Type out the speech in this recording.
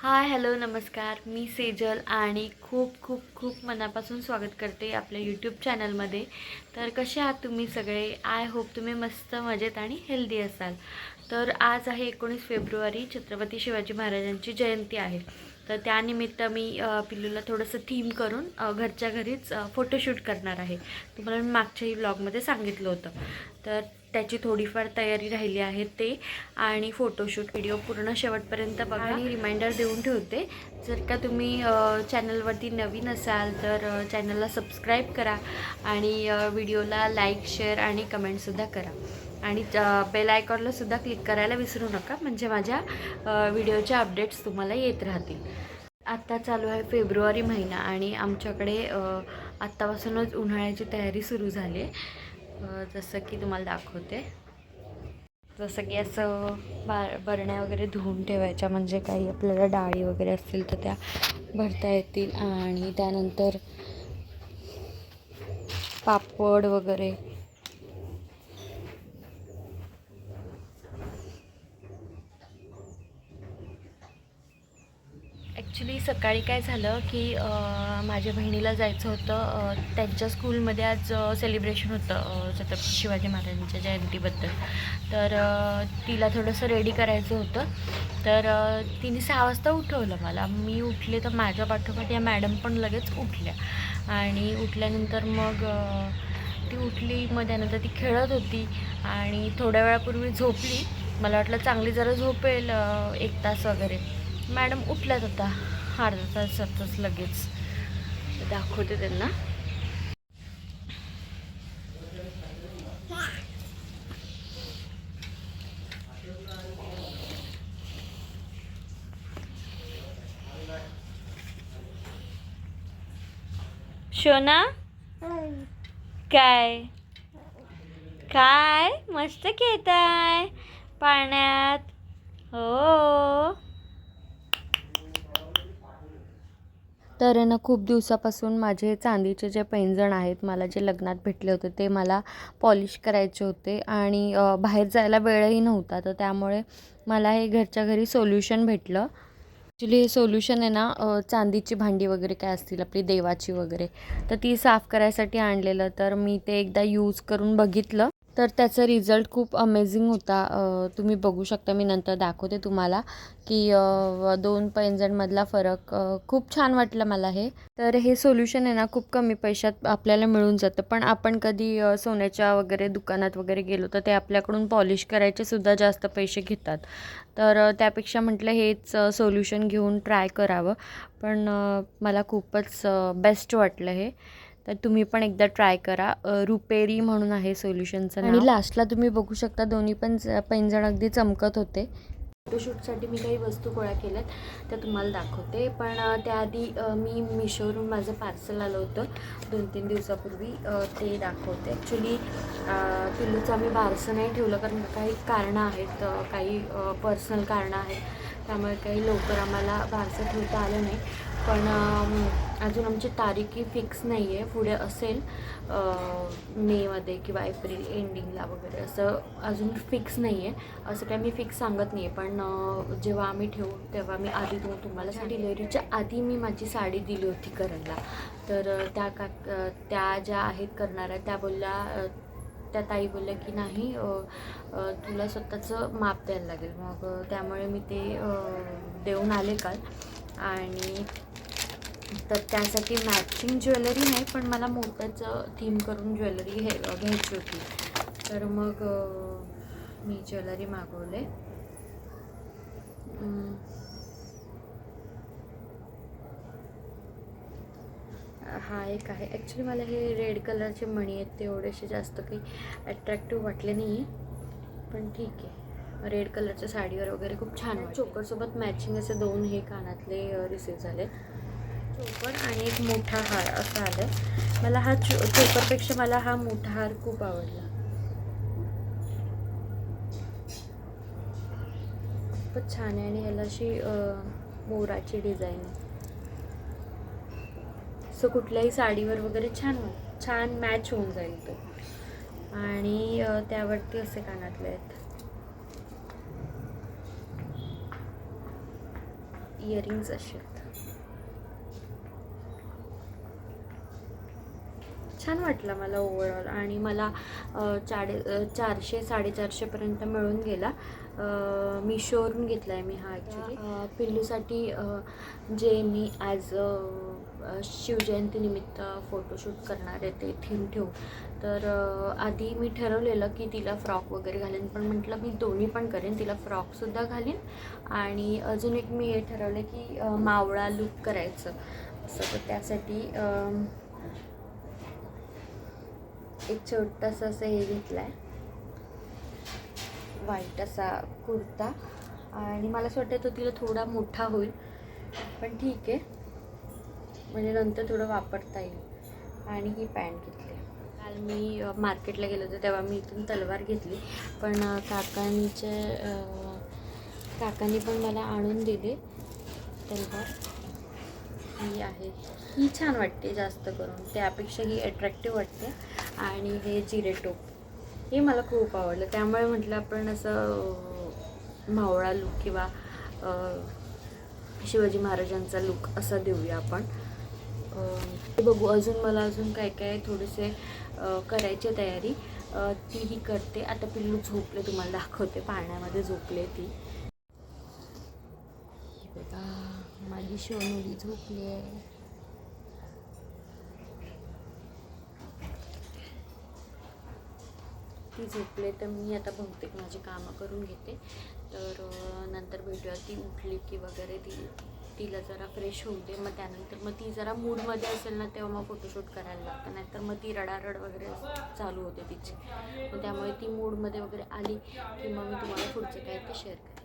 Hi hello नमस्कार, मी सेजल आणि खूप खूप खूप मनापासून स्वागत करते आपल्या यूट्यूब चॅनलमध्ये. तर कसे आहात तुम्ही सगळे? आय होप तुम्ही मस्त मजेत आणि हेल्दी असाल. तर आज आहे 19 फेब्रुवारी, छत्रपती शिवाजी महाराजांची जयंती आहे. तर त्यानिमित्त मी पिल्लूला थोडंसं थीम करून घरच्या घरीच फोटोशूट करणार आहे. तुम्हाला मी मागच्याही व्लॉगमध्ये सांगितलं होतं. तर त्याची थोडीफार तयारी राहिली आहे ते आणि फोटोशूट व्हिडिओ पूर्ण शेवटपर्यंत बघा आणि रिमाइंडर देऊन ठेवते, जर का तुम्ही चॅनलवरती नवीन असाल तर चॅनलला सबस्क्राईब करा आणि व्हिडिओला लाईक शेअर आणि कमेंटसुद्धा करा आणि बेल आयकॉनला सुद्धा क्लिक करायला विसरू नका, म्हणजे माझ्या व्हिडिओचे अपडेट्स तुम्हाला येत राहतील. आत्ता चालू आहे फेब्रुवारी महिना आणि आमच्याकडे आत्तापासूनच उन्हाळ्याची तयारी सुरू झाली आहे. जसं की तुम्हाला दाखवते, जसं की असं बरण्या वगैरे धुवून ठेवायच्या, म्हणजे काही आपल्याला डाळी वगैरे असतील तर त्या भरता येतील. आणि त्यानंतर पापड वगैरे ॲक्च्युली सकाळी काय झालं की माझ्या बहिणीला जायचं होतं, त्यांच्या स्कूलमध्ये आज सेलिब्रेशन होतं छत्रपती शिवाजी महाराजांच्या जयंतीबद्दल. तर तिला थोडंसं रेडी करायचं होतं. तर तिने 6 वाजता उठवलं मला. मी उठले तर माझ्या पाठोपाठ या मॅडम पण लगेच उठल्या आणि उठल्यानंतर मग ती उठली. मग त्यानंतर ती खेळत होती आणि थोड्या वेळापूर्वी झोपली. मला वाटलं चांगली जरा झोपेल 1 तास वगैरे. मॅडम उठल्यात आता अर्धा तासातच लगेच. दाखवते त्यांना. शोना काय काय मस्त खेळताय पाण्यात. हो. तर ना खूप दिवसापासून माझे चांदीचे जे पैंजण आहेत, मला जे लग्नात भेटले होते ते मला पॉलिश करायचे होते आणि बाहेर जायला वेळही नव्हता. तर त्यामुळे मला हे घरच्या घरी सोल्युशन भेटलं. ॲक्च्युली हे सोल्युशन आहे ना, चांदीची भांडी वगैरे काय असतील आपली देवाची वगैरे, तर ती साफ करायसाठी आणलेलं. तर मी ते एकदा यूज करून बघितलं, तर त्याचा रिझल्ट खूप अमेझिंग होता. तुम्ही बघू शकता, मी नंतर दाखवते तुम्हाला की 2 पैंजणमधला फरक. खूप छान वाटलं मला हे. तर हे सोल्युशन आहे ना खूप कमी पैशात आपल्याला मिळून जातं. पण आपण कधी सोन्याच्या वगैरे दुकानात वगैरे गेलो तर ते आपल्याकडून पॉलिश करायचे सुद्धा जास्त पैसे घेतात. तर त्यापेक्षा म्हटलं हेच सोल्युशन घेऊन ट्राय करावं. पण मला खूपच बेस्ट वाटलं हे. तर तुम्ही पण एकदा ट्राय करा. रुपेरी म्हणून आहे सोल्युशनचं नाव. आणि लास्टला तुम्ही बघू शकता दोन्ही पण पैंजण अगदी चमकत होते. फोटोशूटसाठी मी काही वस्तू गोळा केल्यात, त्या तुम्हाला दाखवते. पण त्याआधी मी मिशोवरून माझं पार्सल आलं होतं 2-3 दिवसापूर्वी, ते दाखवते. ॲक्च्युली पिल्लूचं आम्ही बारसं नाही ठेवलं, कारण काही कारणं आहेत, काही पर्सनल कारणं आहेत. त्यामुळे काही लवकर आम्हाला बारसं ठेवता आलं नाही. पण अजून आमची तारीखही फिक्स नाही आहे. पुढे असेल मेमध्ये किंवा एप्रिल एंडिंगला वगैरे, असं अजून फिक्स नाही आहे. असं काय मी फिक्स सांगत नाही आहे. पण जेव्हा आम्ही ठेवू तेव्हा मी आधी तुम्हाला डिलिव्हरीच्या आधी मी माझी साडी दिली होती करायला. तर त्या ज्या आहेत करणाऱ्या, त्या बोलल्या, त्या ताई बोलल्या की नाही, तुला स्वतःचं माप द्यायला लागेल. मग त्यामुळे मी ते देऊन आले काल. आणि तर त्यासाठी मॅचिंग ज्वेलरी नाही, पण मला मोत्याचं थीम करून ज्वेलरी घ्यायची होती. तर मग मी ज्वेलरी मागवले. हा एक आहे. ॲक्च्युली मला हे रेड कलरचे मणी आहेत, ते एवढेसे जास्त काही ॲट्रॅक्टिव्ह वाटले नाही, पण ठीक आहे. रेड कलरच्या साडीवर वगैरे खूप छान वाटतं. चोकरसोबत मॅचिंग असे 2 हे कानातले रिसीव्ह झाले, चोकर आणि एक मोठा हार असा आलं. मला हा चोकरपेक्षा मला हा मोठा हार खूप आवडला. खूपच छान आहे आणि ह्याला अशी मोराची डिझाईन, सो कुठल्याही साडीवर वगैरे छान मॅच होऊन जाईल तो. आणि त्यावरती असे कानातले आहेत. इयरिंग्स असे आहेत. छान वाटलं मला ओव्हरऑल. आणि मला 400-450पर्यंत मिळून गेला. मिशोवरून घेतला आहे मी हा ॲक्च्युली. पिल्लूसाठी जे मी ॲज शिवजयंतीनिमित्त फोटोशूट करणार आहे ते थीम ठेवू. तर आधी मी ठरवलेलं की तिला फ्रॉक वगैरे घालेन, पण म्हटलं मी दोन्ही पण करेन, तिला फ्रॉकसुद्धा घालीन आणि अजून एक मी हे ठरवलं की मावळा लूक करायचं असं. तर त्यासाठी एक छोटंसं असं हे घेतलं आहे, व्हाईट असा कुर्ता. आणि मला असं वाटतं तो तिला थोडा मोठा होईल, पण ठीक आहे, म्हणजे नंतर थोडं वापरता येईल. आणि ही पॅन्ट घेतली. काल मी मार्केटला गेलो होतो तेव्हा मी इथून तलवार घेतली, पण काकांनी पण मला आणून दिली तलवार. ही आहे, ही छान वाटते जास्त करून, त्यापेक्षा ही अट्रॅक्टिव्ह वाटते. आणि हे जिरे टोप हे मला खूप आवडलं, त्यामुळे म्हटलं आपण असं मावळा लूक किंवा शिवाजी महाराजांचा लूक असा देऊया आपण. बघू अजून मला अजून काय काय थोडेसे करायची तयारी, तीही करते. आता पिल्लू झोपले, तुम्हाला दाखवते, पाण्यामध्ये झोपले ती. बघा माझी सोनूली झोपली आहे. ती झोपले तर मी आता बहुतेक माझी कामं करून घेते. तर नंतर भेटूया. ती उठली की वगैरे तिला जरा फ्रेश होऊ दे, मग त्यानंतर मग ती जरा मूडमध्ये असेल ना तेव्हा मग फोटोशूट करायला लागतं, नाहीतर मग ती रडारड वगैरे चालू होते तिची. मग त्यामुळे ती मूडमध्ये वगैरे आली की मग मी तुम्हाला पुढचं काय ते शेअर करेन.